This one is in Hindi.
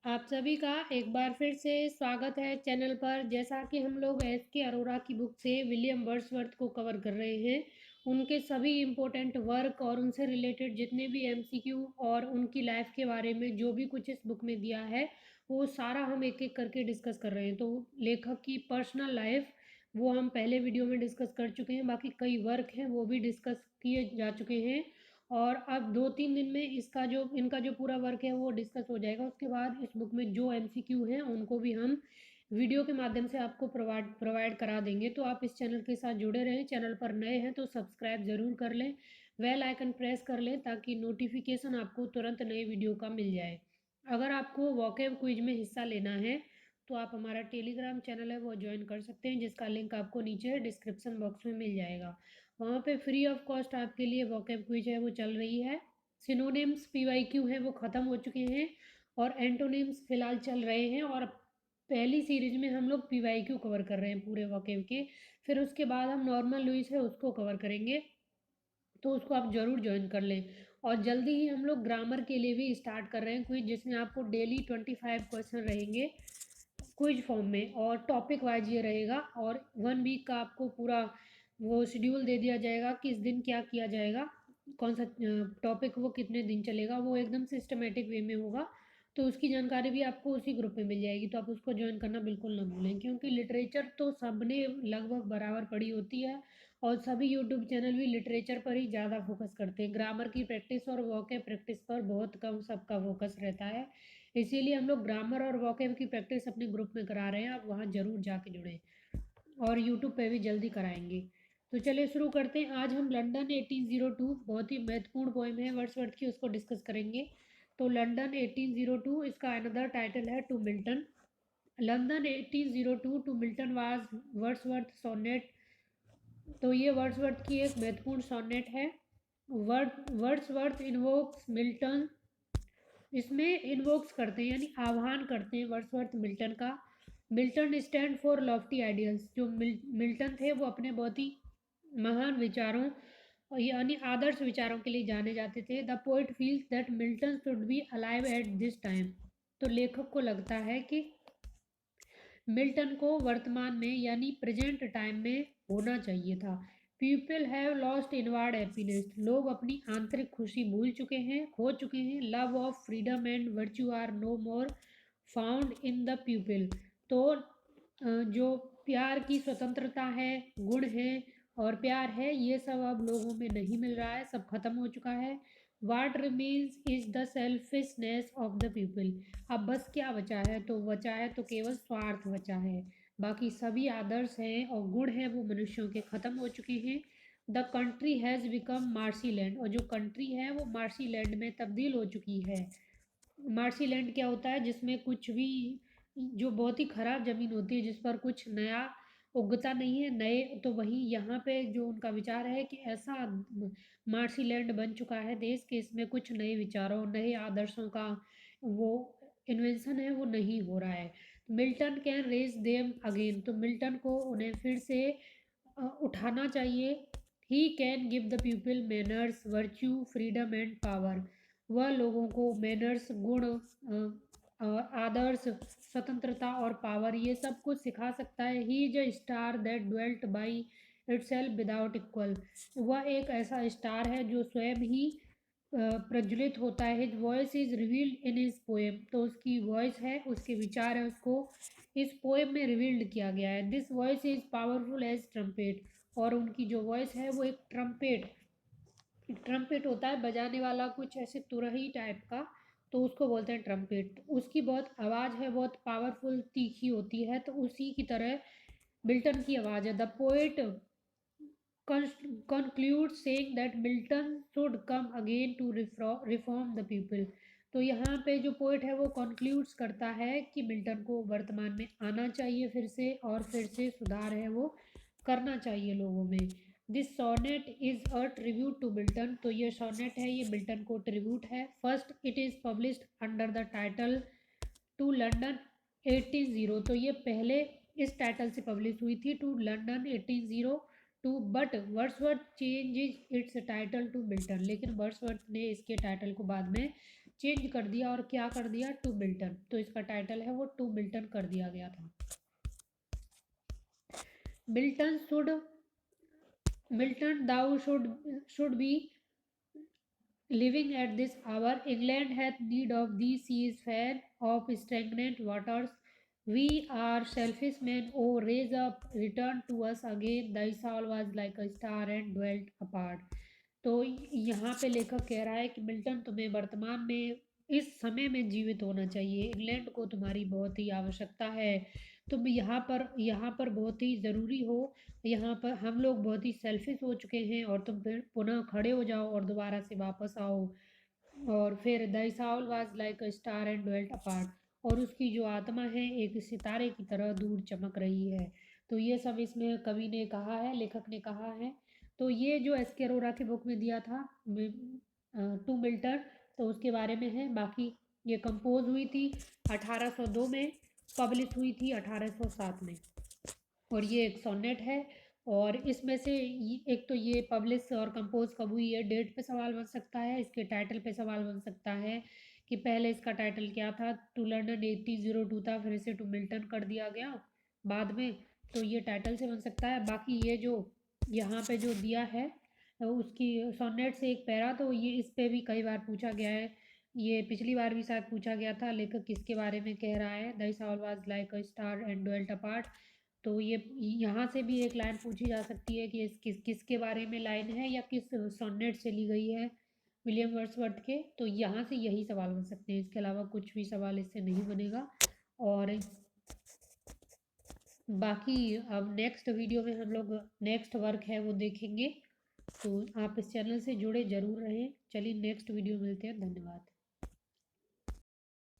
आप सभी का एक बार फिर से स्वागत है चैनल पर। जैसा कि हम लोग एस.के. अरोरा की बुक से विलियम वर्ड्सवर्थ को कवर कर रहे हैं, उनके सभी इम्पोर्टेंट वर्क और उनसे रिलेटेड जितने भी एमसीक्यू और उनकी लाइफ के बारे में जो भी कुछ इस बुक में दिया है वो सारा हम एक एक करके डिस्कस कर रहे हैं। तो लेखक की पर्सनल लाइफ वो हम पहले वीडियो में डिस्कस कर चुके हैं, बाकी कई वर्क हैं वो भी डिस्कस किए जा चुके हैं और अब 2-3 दिन में इनका जो पूरा वर्क है वो डिस्कस हो जाएगा। उसके बाद इस बुक में जो एमसीक्यू हैं उनको भी हम वीडियो के माध्यम से आपको प्रोवाइड करा देंगे। तो आप इस चैनल के साथ जुड़े रहें। चैनल पर नए हैं तो सब्सक्राइब ज़रूर कर लें, बेल आइकन प्रेस कर लें ताकि नोटिफिकेशन आपको तुरंत नए वीडियो का मिल जाए। अगर आपको वोकेब क्विज में हिस्सा लेना है तो आप हमारा टेलीग्राम चैनल है वो ज्वाइन कर सकते हैं, जिसका लिंक आपको नीचे डिस्क्रिप्शन बॉक्स में मिल जाएगा। वहाँ पे फ्री ऑफ कॉस्ट आपके लिए वोकेब क्विज है वो चल रही है। सिनोनिम्स पीवाईक्यू है वो ख़त्म हो चुके हैं और एंटोनिम्स फिलहाल चल रहे हैं और पहली सीरीज में हम लोग पीवाईक्यू कवर कर रहे हैं पूरे वोकेब के। फिर उसके बाद हम नॉर्मल लुइस है उसको कवर करेंगे, तो उसको आप ज़रूर ज्वाइन कर लें। और जल्दी ही हम लोग ग्रामर के लिए भी स्टार्ट कर रहे हैं क्विज, जिसमें आपको डेली 25 क्वेश्चन रहेंगे क्विज फॉर्म में और टॉपिक वाइज ये रहेगा। और 1 वीक का आपको पूरा वो शेड्यूल दे दिया जाएगा कि इस दिन क्या किया जाएगा, कौन सा टॉपिक वो कितने दिन चलेगा, वो एकदम सिस्टमेटिक वे में होगा। तो उसकी जानकारी भी आपको उसी ग्रुप में मिल जाएगी, तो आप उसको ज्वाइन करना बिल्कुल ना भूलें, क्योंकि लिटरेचर तो सबने लगभग बराबर पढ़ी होती है और सभी यूट्यूब चैनल भी लिटरेचर पर ही ज़्यादा फोकस करते हैं। ग्रामर की प्रैक्टिस और वोकैब प्रैक्टिस पर बहुत कम सबका फोकस रहता है। इसीलिए हम लोग ग्रामर और वोकैब की प्रैक्टिस अपने ग्रुप में करा रहे हैं, आप वहाँ ज़रूर जाके जुड़ें और यूट्यूब पे भी जल्दी कराएंगे। तो चलिए शुरू करते हैं। आज हम लंदन 1802 बहुत ही महत्वपूर्ण पोएम है वर्ड्सवर्थ की, उसको डिस्कस करेंगे। तो लंदन 1802 इसका अनदर टाइटल है to Milton. London 1802 to Milton was Wordsworth sonnet. तो ये वर्ड्सवर्थ की एक महत्वपूर्ण सोनेट है। वर्ड्सवर्थ इन्वोक्स मिल्टन, इसमें इन्वोक्स करते हैं यानी आह्वान करते हैं वर्ड्सवर्थ मिल्टन का। Milton stand for lofty ideals. जो मिल्टन थे वो अपने बहुत ही महान विचारों और यानी आदर्श विचारों के लिए जाने जाते थे। The poet feels that Milton should be alive at this time. तो लेखक को लगता है कि मिल्टन को वर्तमान में यानी प्रेजेंट टाइम में होना चाहिए था। People have lost inward happiness. लोग अपनी आंतरिक खुशी भूल चुके हैं, खो चुके हैं। Love of freedom and virtue are no more found in the people. तो जो प्यार की स्वतंत्रता है, गुण है और प्यार है, ये सब अब लोगों में नहीं मिल रहा है, सब खत्म हो चुका है। What remains is the selfishness of the people. अब बस क्या बचा है, तो बचा है तो केवल स्वार्थ बचा है। बाकी सभी आदर्श हैं और गुण हैं वो मनुष्यों के खत्म हो चुके हैं। The country has become marshy land. और जो कंट्री है वो मार्सी लैंड में तब्दील हो चुकी है। मार्सी लैंड क्या होता है, जिसमें कुछ भी जो बहुत ही खराब ज़मीन होती है जिस पर कुछ नया उगता नहीं है नए, तो वहीं यहाँ पे जो उनका विचार है कि ऐसा मार्सी लैंड बन चुका है देश के, इसमें कुछ नए विचारों नए आदर्शों का वो इन्वेंशन है वो नहीं हो रहा है। Milton can raise them again. तो मिल्टन को उन्हें फिर से उठाना चाहिए। He can give the people manners virtue freedom and power. वह लोगों को मैनर्स गुण आदर्श स्वतंत्रता और पावर ये सब कुछ सिखा सकता है। He is a star that dwelt by itself without equal. वह एक ऐसा स्टार है जो स्वयं ही प्रज्वलित होता है। His voice is revealed in his poem. तो उसकी वॉइस है, उसके विचार है, उसको इस पोएम में रिवील्ड किया गया है। This voice is powerful as trumpet. और उनकी जो वॉइस है वो एक ट्रम्पेट होता है बजाने वाला, कुछ ऐसे तुरही टाइप का, तो उसको बोलते हैं ट्रम्पेट। उसकी बहुत आवाज़ है, बहुत पावरफुल तीखी होती है, तो उसी की तरह मिल्टन की आवाज़ है। The poet concludes saying that Milton should come again to reform the people। तो यहाँ पे जो पोइट है वो कंक्लूड्स करता है कि मिल्टन को वर्तमान में आना चाहिए फिर से, और फिर से सुधार है वो करना चाहिए लोगों में। This sonnet is a tribute to Milton. तो ये सोनेट है, ये मिल्टन को ट्रिब्यूट है। First it is published under the title to London 1802। तो ये पहले इस टाइटल से पब्लिश हुई थी, to London 1802, but Wordsworth changes its title to Milton. लेकिन वर्ड्सवर्थ ने इसके टाइटल को बाद में चेंज कर दिया और क्या कर दिया, टू मिल्टन। तो इसका टाइटल है वो टू मिल्टन कर दिया गया था। Milton should Milton thou should be living at this hour. England hath need of thee. She is fair of stagnant waters. We are selfish men. Oh, raise up, return to us again. Thy soul was like a star and dwelt apart. तो यहाँ पे लेखक कह रहा है कि मिल्टन, तुम्हें वर्तमान में इस समय में जीवित होना चाहिए। इंग्लैंड को तुम्हारी बहुत ही आवश्यकता है। तुम यहाँ पर बहुत ही ज़रूरी हो। यहाँ पर हम लोग बहुत ही सेल्फिश हो चुके हैं और तुम फिर पुनः खड़े हो जाओ और दोबारा से वापस आओ। और फिर the Saul was like a star and dwelt apart, और उसकी जो आत्मा है एक सितारे की तरह दूर चमक रही है। तो ये सब इसमें कवि ने कहा है, लेखक ने कहा है। तो ये जो एस के अरोरा की बुक में दिया था टू मिल्टन, तो उसके बारे में है। बाकी ये कंपोज हुई थी 1802 में, पब्लिश हुई थी 1807 में, और ये एक सोनेट है। और इसमें से एक तो ये पब्लिश और कंपोज कब हुई है, डेट पे सवाल बन सकता है, इसके टाइटल पे सवाल बन सकता है कि पहले इसका टाइटल क्या था। टू लंदन 1802 था, फिर इसे टू मिल्टन कर दिया गया बाद में। तो ये टाइटल से बन सकता है। बाकी ये जो यहाँ पे जो दिया है उसकी सोनेट से एक पैरा, तो ये इस पे भी कई बार पूछा गया है। ये पिछली बार भी शायद पूछा गया था, लेखक किसके बारे में कह रहा है, the Saul was like a star and dwelt apart. तो ये यहाँ से भी एक लाइन पूछी जा सकती है कि किसके बारे में लाइन है या किस सोनेट से ली गई है विलियम वर्ड्सवर्थ के। तो यहाँ से यही सवाल बन सकते हैं, इसके अलावा कुछ भी सवाल इससे नहीं बनेगा। और बाकी अब नेक्स्ट वीडियो में हम लोग नेक्स्ट वर्क है वो देखेंगे। तो आप इस चैनल से जुड़े ज़रूर रहें। चलिए नेक्स्ट वीडियो मिलते हैं, धन्यवाद।